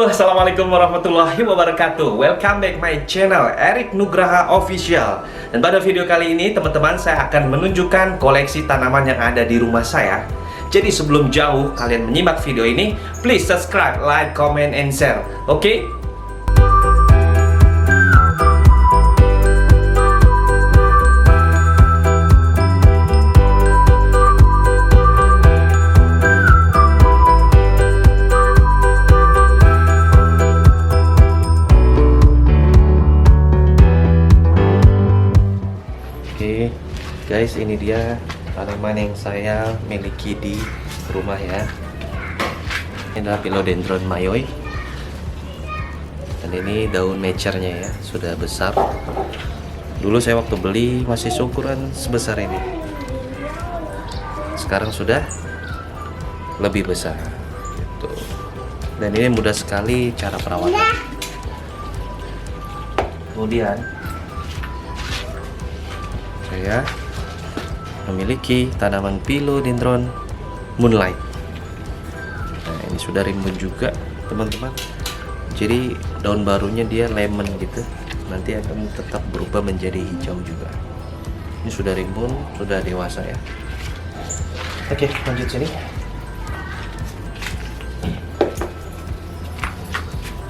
Halo, assalamualaikum warahmatullahi wabarakatuh. Welcome back my channel Erik Nugraha Official. Dan pada video kali ini teman-teman, saya akan menunjukkan koleksi tanaman yang ada di rumah saya. Jadi sebelum jauh kalian menyimak video ini, please subscribe, like, comment, and share. Oke? Oke, guys, ini dia tanaman yang saya miliki di rumah ya. Ini adalah Philodendron mayoi. Dan ini daun mature-nya ya, sudah besar. Dulu saya waktu beli masih ukuran sebesar ini. Sekarang sudah lebih besar. Gitu. Dan ini mudah sekali cara perawatan. Kemudian saya memiliki tanaman Philodendron Moonlight. Nah, ini sudah rimbun juga teman-teman. Jadi daun barunya dia lemon gitu, nanti akan tetap berubah menjadi hijau juga. Ini sudah rimbun, sudah dewasa ya. Oke, lanjut sini.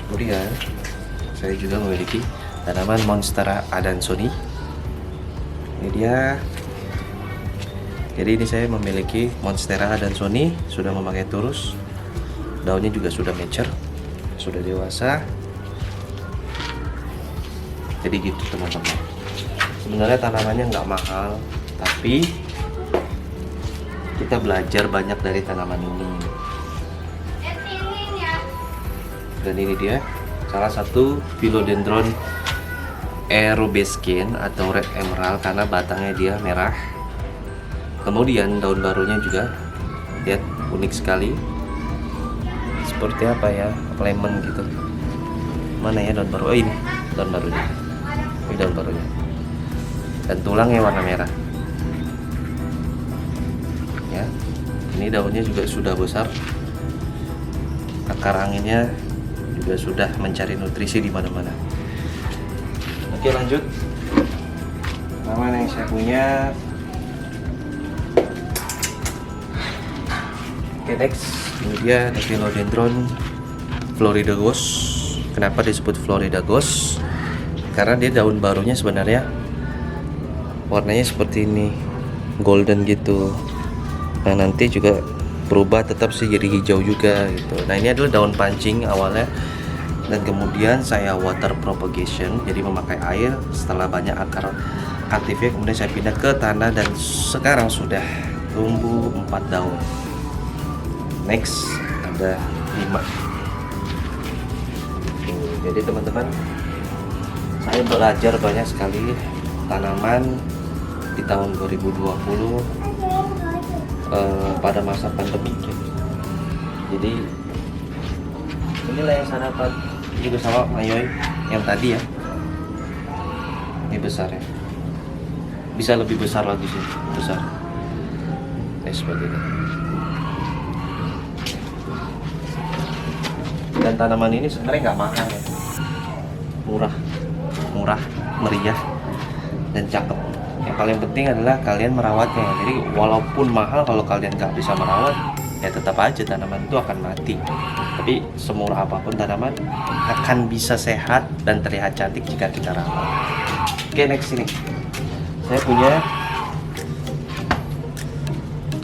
Kemudian saya juga memiliki tanaman Monstera adansonii. Ini dia. Jadi ini saya memiliki Monstera adansonii, sudah memakai turus. Daunnya juga sudah mature, sudah dewasa. Jadi gitu teman-teman. Sebenarnya tanamannya nggak mahal, tapi kita belajar banyak dari tanaman ini. Dan ini dia salah satu Philodendron Aerobescens atau red emerald karena batangnya dia merah. Kemudian daun barunya juga lihat unik sekali, seperti apa ya, lemon gitu. Mana ya daun baru? Oh, ini daun barunya. Ini daun barunya. Dan tulangnya warna merah. Ya, ini daunnya juga sudah besar. Akar anginnya juga sudah mencari nutrisi di mana-mana. Oke, lanjut. Tanaman yang saya punya. Oke, next. Ini dia Philodendron Florida Ghost. Kenapa disebut Florida Ghost? Karena dia daun barunya sebenarnya warnanya seperti ini, golden gitu. Nah, nanti juga berubah tetap sih jadi hijau juga gitu. Nah, ini adalah daun pancing awalnya. Dan kemudian saya water propagation, jadi memakai air. Setelah banyak akar aktifnya, kemudian saya pindah ke tanah dan sekarang sudah tumbuh 4 daun. Next ada 5. Jadi teman-teman, saya belajar banyak sekali tanaman di tahun 2020 pada masa pandemi. Jadi inilah yang saya dapat juga sama mayoi yang tadi ya. Ini besar ya, bisa lebih besar lagi sih, besar. Seperti ini. Dan tanaman ini sebenarnya nggak mahal ya, murah, meriah, dan cakep. Yang paling penting adalah kalian merawatnya. Jadi walaupun mahal, kalau kalian nggak bisa merawat, ya tetap aja tanaman itu akan mati. Tapi semurah apapun tanaman akan bisa sehat dan terlihat cantik jika kita rawat. Oke, next ini saya punya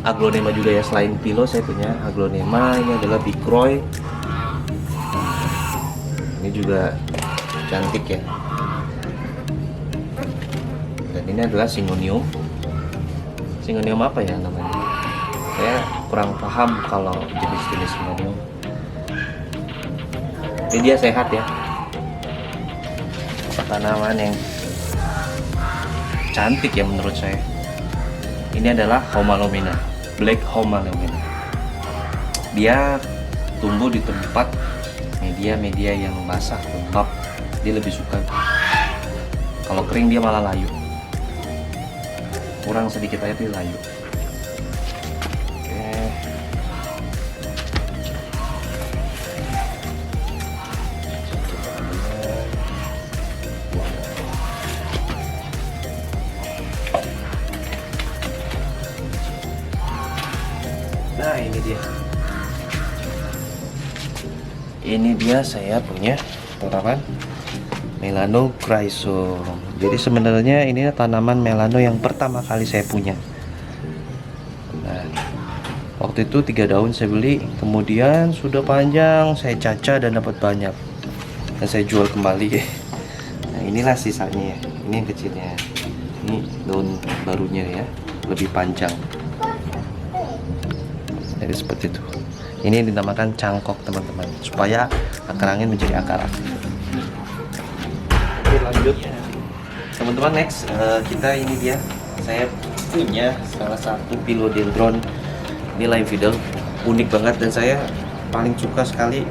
aglonema juga ya. Selain Philo, saya punya aglonema. Ini adalah Bicroy. Ini juga cantik ya. Dan ini adalah Syngonium. Syngonium apa ya namanya? Saya kurang paham kalau jenis-jenis Syngonium. Ini dia sehat ya. Tanaman yang cantik ya menurut saya. Ini adalah Homalomena, Black Homalomena. Dia tumbuh di tempat media yang basah, lembab. Dia lebih suka. Kalau kering dia malah layu. Kurang sedikit aja dia layu. Oke. dia. Ini dia saya punya tanaman Melano Chrysum. Jadi sebenarnya ini tanaman melano yang pertama kali saya punya. Nah, waktu itu 3 daun saya beli, kemudian sudah panjang saya cacah dan dapat banyak, dan saya jual kembali. Nah, inilah sisanya ya. Ini yang kecilnya. Ini daun barunya ya, lebih panjang. Jadi seperti itu. Ini dinamakan cangkok teman-teman, supaya akar angin menjadi akar aktif. Oke, lanjut teman-teman. Next kita ini dia, saya punya salah satu philodendron. Ini live fiddle, unik banget, dan saya paling suka sekali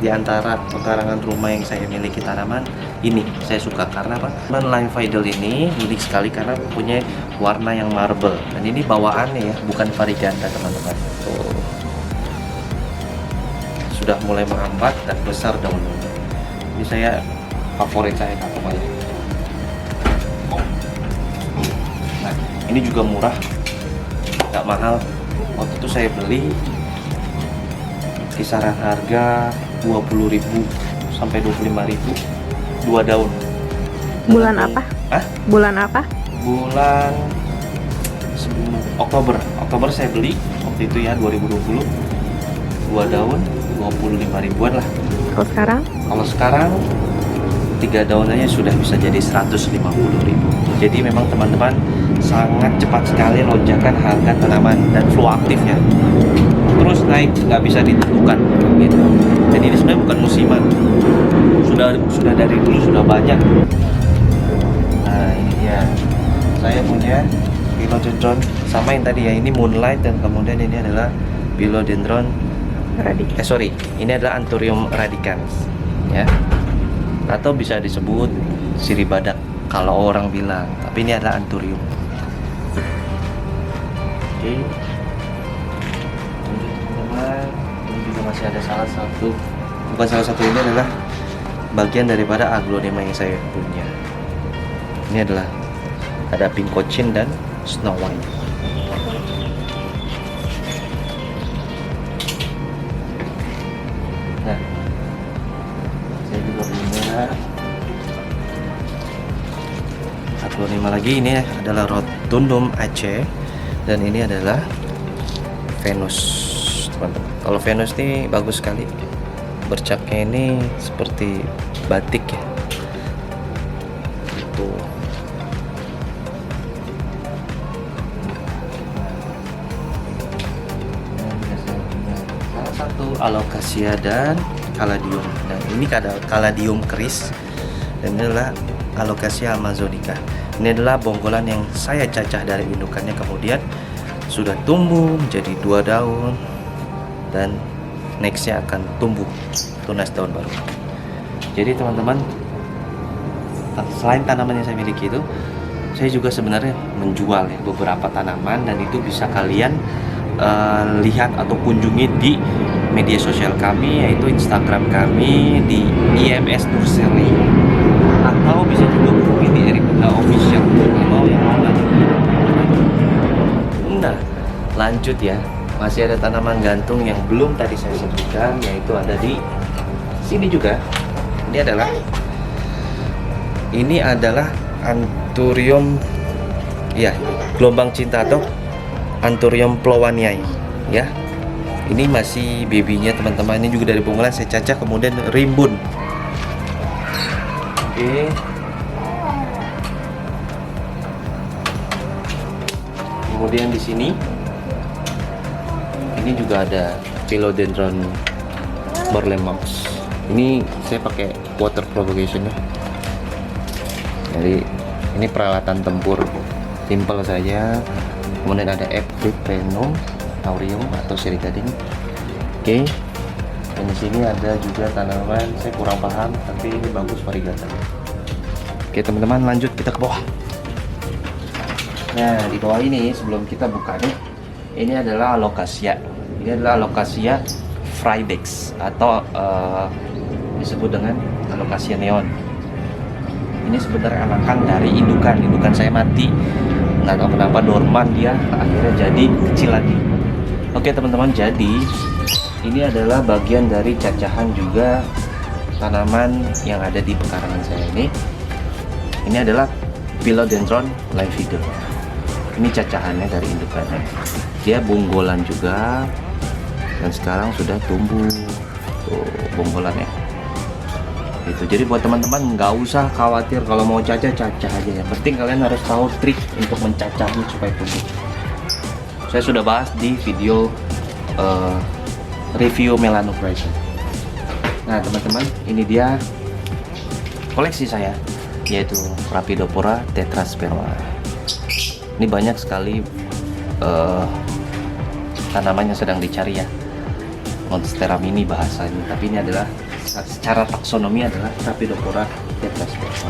di antara pekarangan rumah yang saya miliki tanaman ini. Saya suka karena apa? Live fiddle ini unik sekali karena punya warna yang marble, dan ini bawaannya ya, bukan varigata teman-teman. Sudah mulai merambat dan besar daunnya. Ini saya favorit saya pokoknya. Nah, ini juga murah, nggak mahal. Waktu itu saya beli kisaran harga 20.000 sampai 25.000 2 daun. Bulan apa? Hah? Bulan apa? Bulan Oktober saya beli waktu itu ya, 2020. 2 daun 25 ribuan lah. Kalau sekarang? Kalau sekarang 3 daun aja sudah bisa jadi 150.000. Jadi memang teman-teman sangat cepat sekali lonjakan harga tanaman dan flow aktifnya. Terus naik nggak bisa ditentukan gitu. Jadi ini sebenarnya bukan musiman. Sudah dari dulu sudah banyak. Nah, ini dia. Saya punya philodendron sama yang tadi ya, ini moonlight, dan kemudian ini adalah philodendron ini adalah Anthurium radicans ya, atau bisa disebut sirih badak kalau orang bilang, tapi ini adalah Anthurium. Oke, teman-teman, ini juga masih ada ini adalah bagian daripada aglonema yang saya punya. Ini adalah ada pink cochin dan snow white. Nah, saya juga punya aglonema lagi. Ini adalah Rotundum Aceh, dan ini adalah Venus teman-teman. Kalau Venus ini bagus sekali, bercaknya ini seperti batik ya itu. Salah satu alocasia dan caladium. Nah, ini ada caladium keris, dan ini adalah alocasia amazonica. Ini adalah bonggolan yang saya cacah dari indukannya, kemudian sudah tumbuh menjadi 2 daun, dan nextnya akan tumbuh tunas daun baru. Jadi teman-teman, selain tanaman yang saya miliki itu, saya juga sebenarnya menjual ya beberapa tanaman, dan itu bisa kalian lihat atau kunjungi di media sosial kami, yaitu Instagram kami di IMS Nursery, atau bisa juga kunjungi di Erik Benda Official kalau yang mau lanjut. Nah, lanjut ya. Masih ada tanaman gantung yang belum tadi saya sebutkan, yaitu ada di sini juga. Ini adalah Anthurium ya, gelombang cinta atau Anthurium plowanii ya. Ini masih babynya teman-teman. Ini juga dari bonggolan saya cacah kemudian rimbun. Oke. Kemudian di sini ini juga ada philodendron Borlemox. Ini saya pakai water propagation ya. Jadi ini peralatan tempur simple saja. Kemudian ada Epipremnum aureum atau sirih gading. Oke. Dan di sini ada juga tanaman, saya kurang paham, tapi ini bagus varigata. Oke teman-teman, lanjut kita ke bawah. Nah, di bawah ini sebelum kita buka nih, ini adalah alocasia. Ini adalah alocasia fraidex atau disebut dengan alocasia neon. Ini sebenarnya anakan dari indukan saya mati, nggak tahu kenapa dorman dia, akhirnya jadi kecil lagi. Oke teman-teman, jadi ini adalah bagian dari cacahan juga tanaman yang ada di pekarangan saya ini. Ini adalah Philodendron livido. Ini cacahannya dari indukannya. Dia bonggolan juga dan sekarang sudah tumbuh. Tuh bonggolannya. Gitu. Jadi buat teman-teman nggak usah khawatir kalau mau cacah aja. Yang penting kalian harus tahu trik untuk mencacahnya supaya tumbuh. Saya sudah bahas di video review Melanophyra. Nah teman-teman, ini dia koleksi saya, yaitu Rhaphidophora tetrasperma. Ini banyak sekali tanaman yang sedang dicari ya, Monstera mini bahasanya, tapi ini adalah secara taksonomi adalah Rhaphidophora tetrasperma.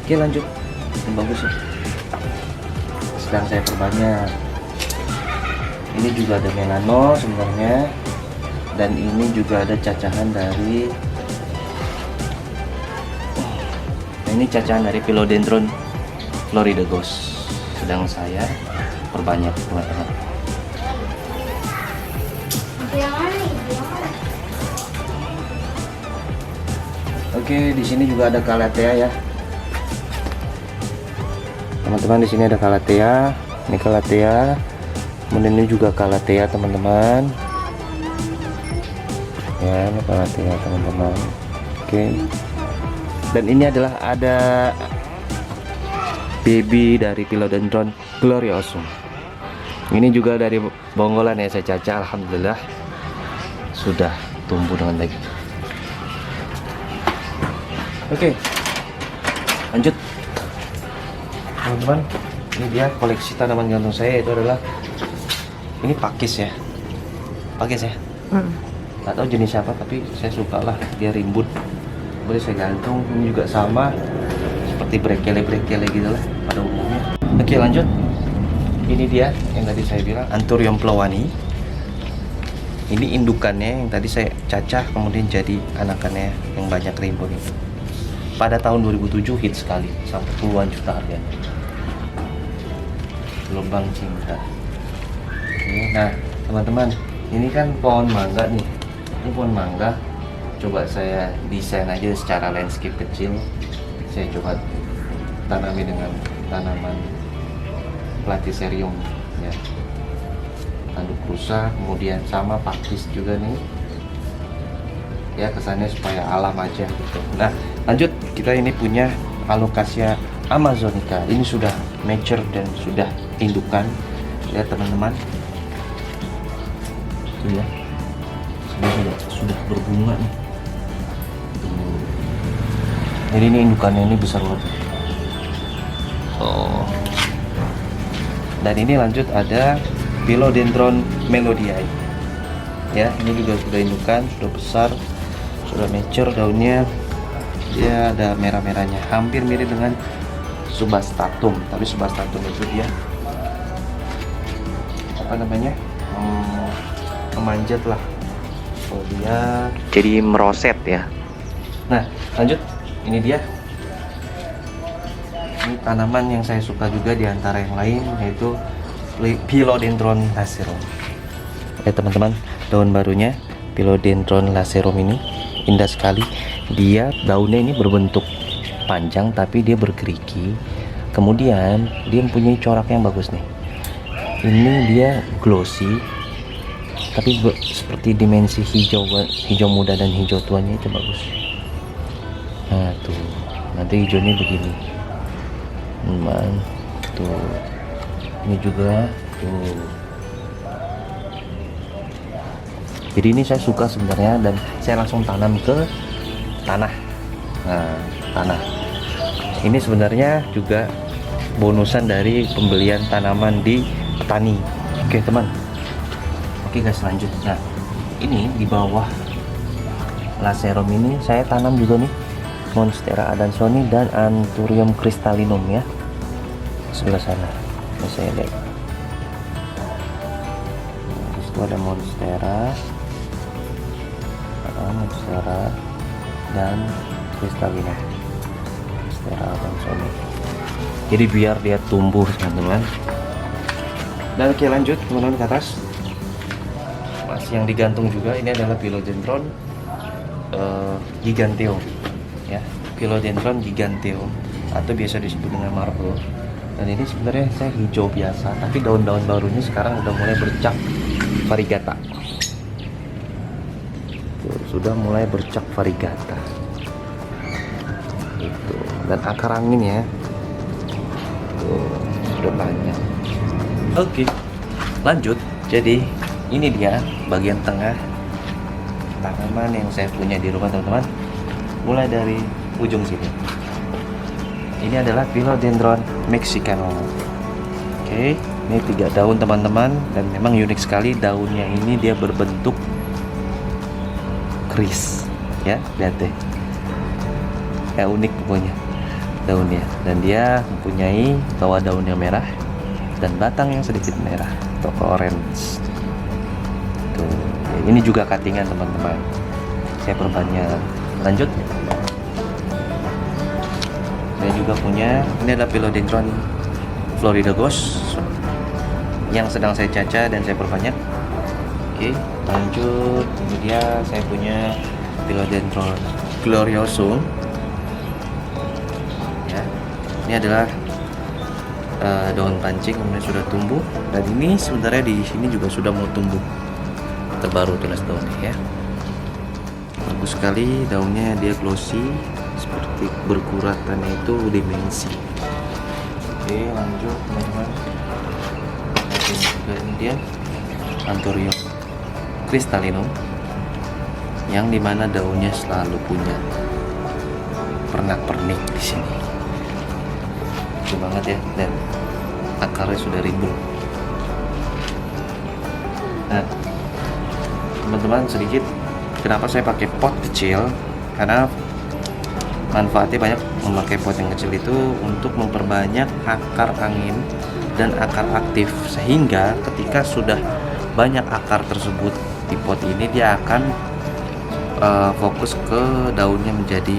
Oke lanjut, yang bagus ya. Sedang saya perbanyak. Ini juga ada melano sebenarnya, dan ini juga ada cacahan dari ini cacahan dari Philodendron floridagos. Sedang saya perbanyak teman-teman. Oke, di sini juga ada calathea ya. Teman-teman, di sini ada calathea. Ini calathea. Kemudian ini juga calathea teman-teman. Ya, ini calathea teman-teman. Oke. Dan ini adalah ada baby dari Philodendron gloriosum. Ini juga dari bonggolan ya, saya cacah, alhamdulillah sudah tumbuh dengan baik. Oke, lanjut teman-teman. Ini dia koleksi tanaman gantung saya, itu adalah ini pakis ya, pakis ya. Nggak tahu jenis apa, tapi saya suka lah, dia rimbun, boleh saya gantung. Ini juga sama seperti brekele gitu lah pada umumnya. Oke lanjut, ini dia yang tadi saya bilang Anthurium plowani. Ini indukannya yang tadi saya cacah, kemudian jadi anakannya yang banyak rimbun itu. Pada tahun 2007 hit sekali, sampai puluhan juta harganya. Gelombang cinta. Oke, nah teman-teman, ini kan pohon mangga nih. Ini pohon mangga, coba saya desain aja secara landscape kecil. Saya coba tanami dengan tanaman Platycerium ya, tanduk rusa, kemudian sama pakis juga nih ya, kesannya supaya alam aja gitu. Nah lanjut, kita ini punya Alocasia amazonica. Ini sudah mature dan sudah indukan ya teman-teman. Tuh ya, sudah berbunga nih. Jadi ini indukannya ini besar banget. Oh. Dan ini lanjut ada Philodendron melodiae. Ya, ini juga sudah indukan, sudah besar, sudah mature daunnya. Dia ada merah-merahnya, hampir mirip dengan Subastatum, tapi Subastatum itu dia apa namanya? Memanjat lah. Oh, dia jadi meroset ya. Nah, lanjut. Ini dia. Ini tanaman yang saya suka juga di antara yang lain, yaitu Philodendron lacerum. Ya teman-teman, daun barunya Philodendron lacerum ini indah sekali. Dia daunnya ini berbentuk panjang tapi dia bergerigi. Kemudian dia mempunyai corak yang bagus nih. Ini dia glossy, tapi seperti dimensi hijau muda dan hijau tuanya itu bagus. Nah tuh, nanti hijaunya begini, tuh, ini juga tuh. Jadi ini saya suka sebenarnya, dan saya langsung tanam ke tanah. Nah, tanah ini sebenarnya juga bonusan dari pembelian tanaman di petani. Oke teman, oke guys lanjut. Nah ini di bawah lacerum ini saya tanam juga nih Monstera adansoni dan Anthurium crystallinum ya, sebelah sana. Ini saya lihat. Nah, di situ ada Monstera dan crystallinum. Monstera adansoni. Jadi biar dia tumbuh teman-teman. Dan oke lanjut teman-teman ke atas. masih yang digantung juga. Ini adalah Philodendron giganteo, ya, Philodendron giganteo atau biasa disebut dengan marble. Dan ini sebenarnya saya hijau biasa, tapi daun-daun barunya sekarang udah mulai bercak variegata. Tuh, sudah mulai bercak variegata. Itu. Dan akar angin ya. Tuh, sudah banyak. Oke. Lanjut. Jadi, ini dia bagian tengah tanaman yang saya punya di rumah, teman-teman. Mulai dari ujung sini. Ini adalah Philodendron mexicano. Oke, ini 3 daun, teman-teman, dan memang unik sekali daunnya ini. Dia berbentuk kris, ya, lihat deh. Ya, unik pokoknya daunnya, dan dia mempunyai bawah daun yang merah dan batang yang sedikit merah atau orange. Tuh, ini juga cuttingan, teman-teman. Saya perbanyak. Lanjut. Saya juga punya, ini adalah Philodendron Florida Ghost yang sedang saya caca dan saya perbanyak. Oke, lanjut. Ini dia, saya punya Philodendron gloriosum. Ya, ini adalah daun pancing kemudian sudah tumbuh, dan ini sebenarnya di sini juga sudah mau tumbuh terbaru tunas daunnya, ya. Bagus sekali daunnya, dia glossy seperti berkuratannya itu dimensi. Oke, lanjut, teman-teman. Ini juga, ini dia Anthurium crystallinum yang dimana daunnya selalu punya pernak-pernik di sini. Lucu banget ya, dan akarnya sudah rimbun. Nah, teman-teman, sedikit kenapa saya pakai pot kecil, karena manfaatnya banyak memakai pot yang kecil itu untuk memperbanyak akar angin dan akar aktif, sehingga ketika sudah banyak akar tersebut di pot ini, dia akan fokus ke daunnya menjadi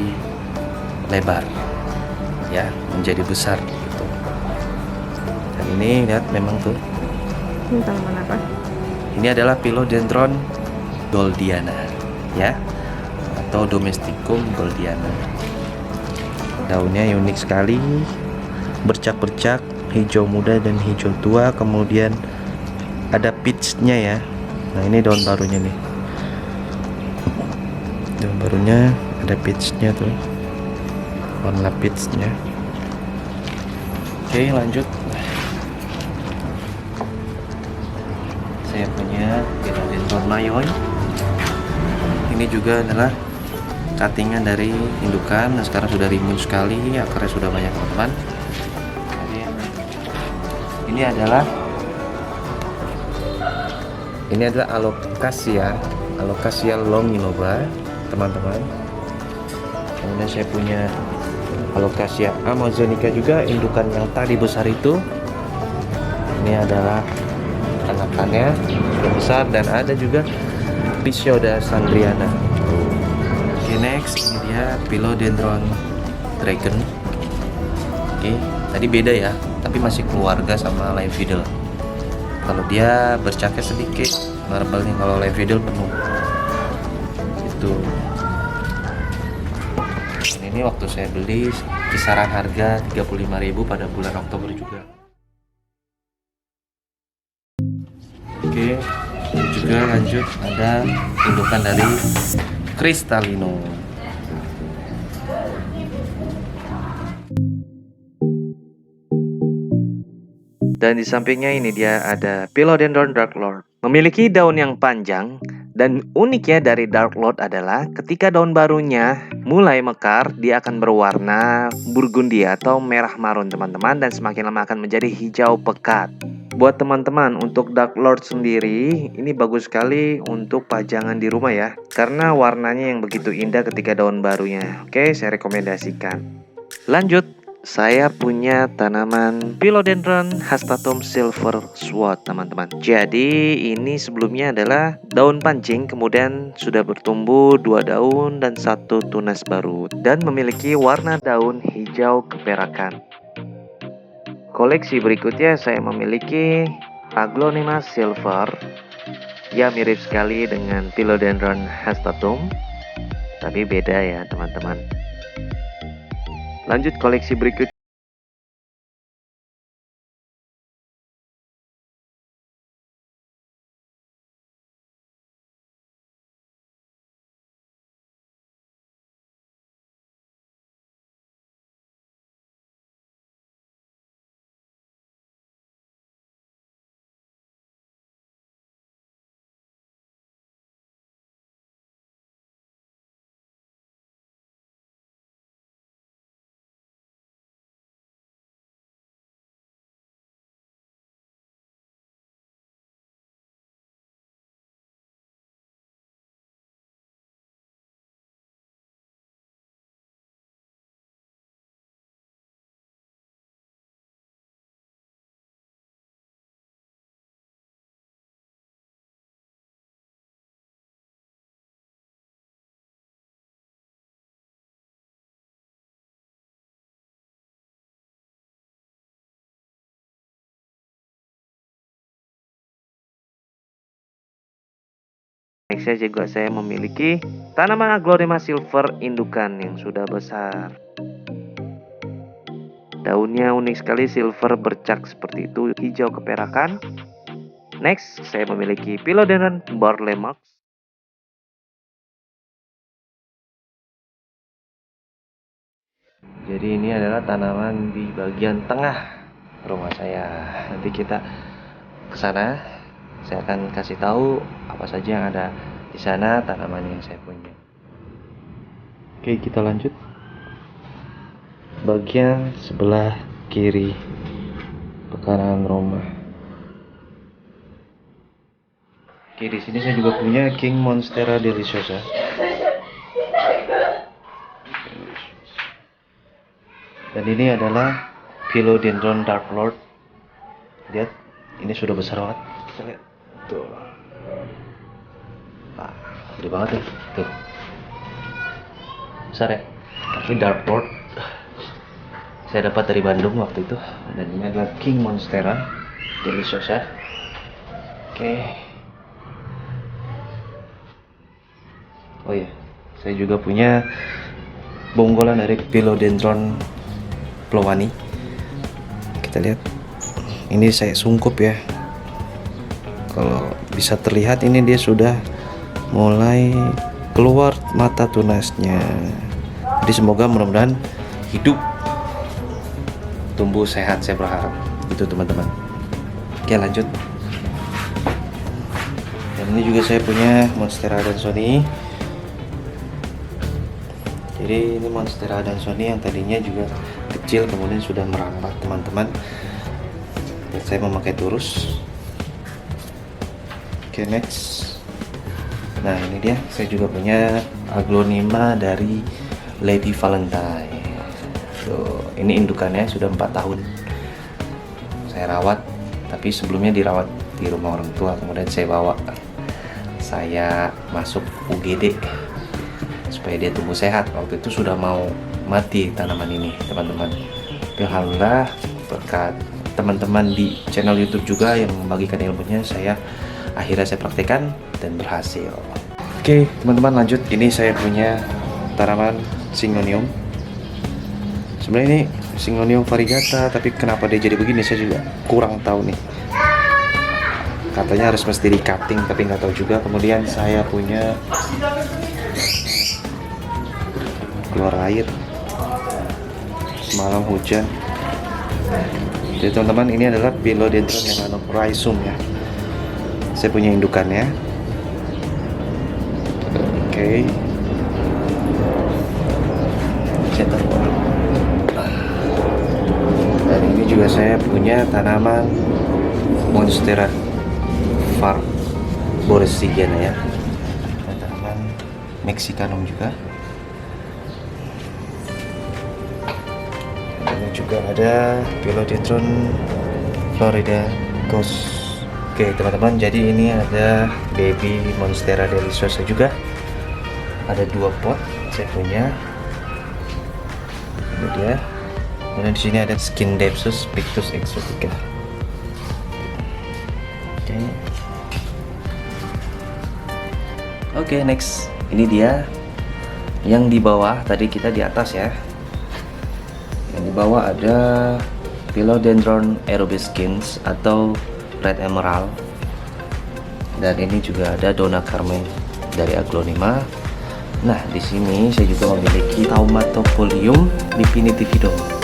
lebar, ya, menjadi besar gitu. Dan ini lihat, memang tuh, Ini tanaman apa? ini adalah Philodendron goldiana, ya, atau Domesticum goldiana. Daunnya unik sekali, bercak-bercak, hijau muda dan hijau tua, kemudian ada peach-nya ya. Nah, ini daun barunya nih. Daun barunya ada peach-nya tuh. Warna peach-nya. Oke, lanjut. Saya punya Philodendron mayoi. Ini juga adalah cuttingan dari indukan, dan sekarang sudah rimbun sekali, akarnya sudah banyak, teman-teman. Ini adalah Alocasia longiloba, teman-teman. Kemudian saya punya Alocasia amazonica juga, indukan yang tadi besar itu. Ini adalah anakannya sudah besar, dan ada juga Physeoda sandriana. Oke, next, ini dia Philodendron dragon. Oke, tadi beda ya, tapi masih keluarga sama Lepidel. Kalau dia bercaknya sedikit, marble nih. Kalau Lepidel penuh. Itu. Dan ini waktu saya beli kisaran harga 35.000 pada bulan Oktober juga. Oke, juga lanjut, ada indukan dari Crystallinum. Dan di sampingnya ini dia ada Philodendron Dark Lord. Memiliki daun yang panjang, dan uniknya dari Dark Lord adalah ketika daun barunya mulai mekar, dia akan berwarna burgundy atau merah marun, teman-teman, dan semakin lama akan menjadi hijau pekat. Buat teman-teman, untuk Dark Lord sendiri ini bagus sekali untuk pajangan di rumah ya, karena warnanya yang begitu indah ketika daun barunya. Oke, saya rekomendasikan. Lanjut, saya punya tanaman Philodendron hastatum silver sword, teman-teman. Jadi ini sebelumnya adalah daun pancing, kemudian sudah bertumbuh 2 daun dan 1 tunas baru, dan memiliki warna daun hijau keperakan. Koleksi berikutnya saya memiliki Aglonema silver Ya mirip sekali dengan Philodendron hastatum, tapi beda ya teman-teman. Lanjut koleksi berikut. Nextnya juga saya memiliki tanaman Aglonema silver indukan yang sudah besar. Daunnya unik sekali, silver bercak seperti itu, hijau keperakan. Next, saya memiliki Philodendron Burlemax. Jadi ini adalah tanaman di bagian tengah rumah saya. Nanti kita ke sana, saya akan kasih tahu apa saja yang ada di sana, tanaman yang saya punya. Oke, kita lanjut. Bagian sebelah kiri pekarangan rumah. Oke, di sini saya juga punya King Monstera deliciosa. Dan ini adalah Philodendron Dark Lord. Lihat, ini sudah besar banget. Kita lihat. Tuh. Ah, gede banget ya. Tuh. Besar ya. Tapi Dark Lord saya dapat dari Bandung waktu itu. Dan ini adalah King Monstera deliciosa. Oke. Oh iya, saya juga punya bonggolan dari Philodendron Plowani. Kita lihat. Ini saya sungkup ya. Kalau bisa terlihat ini dia sudah mulai keluar mata tunasnya. Jadi semoga mudah-mudahan hidup, tumbuh sehat, saya berharap itu teman-teman. Oke, lanjut. Dan ini juga saya punya Monstera adansoni. Jadi ini Monstera adansoni yang tadinya juga kecil kemudian sudah merambat teman-teman. Dan saya memakai turus. Oke, next. Nah ini dia, saya juga punya Aglonema dari Lady Valentine. Tuh, ini indukannya sudah 4 tahun saya rawat, tapi sebelumnya dirawat di rumah orang tua, kemudian saya masuk UGD supaya dia tumbuh sehat. Waktu itu sudah mau mati tanaman ini teman-teman. Alhamdulillah berkat teman-teman di channel YouTube juga yang membagikan ilmunya, akhirnya saya praktekkan dan berhasil. Oke teman-teman, lanjut. Ini saya punya tanaman Syngonium. Sebenarnya ini Syngonium variegata, tapi kenapa dia jadi begini saya juga kurang tahu nih. Katanya harus mesti di cutting, tapi nggak tahu juga. Kemudian saya punya keluar air semalam hujan. Jadi teman-teman, ini adalah Philodendron yang rhizome ya. Saya punya indukannya. Oke. Dan ini juga saya punya tanaman Monstera Boresigena ya. Dan tanaman Mexicanum juga. Dan ini juga ada Philodendron Florida Ghost. Oke teman-teman, jadi ini ada baby Monstera deliciosa juga. Ada 2 pot saya punya. Ini dia. Kemudian di sini ada Skindapsus Pictus exotica. Oke. Oke, next. Ini dia. Yang di bawah, tadi kita di atas ya. Yang di bawah ada Philodendron Aerobescens atau Red Emerald. Dan ini juga ada Donna Carmen dari Aglonema. Nah, di sini saya juga memiliki Taumatophyllum definitivum.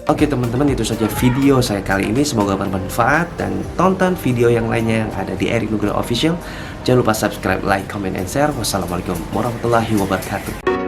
Oke teman-teman, itu saja video saya kali ini, semoga bermanfaat, dan tonton video yang lainnya yang ada di Eric Nugroho Official. Jangan lupa subscribe, like, comment, and share. Wassalamualaikum warahmatullahi wabarakatuh.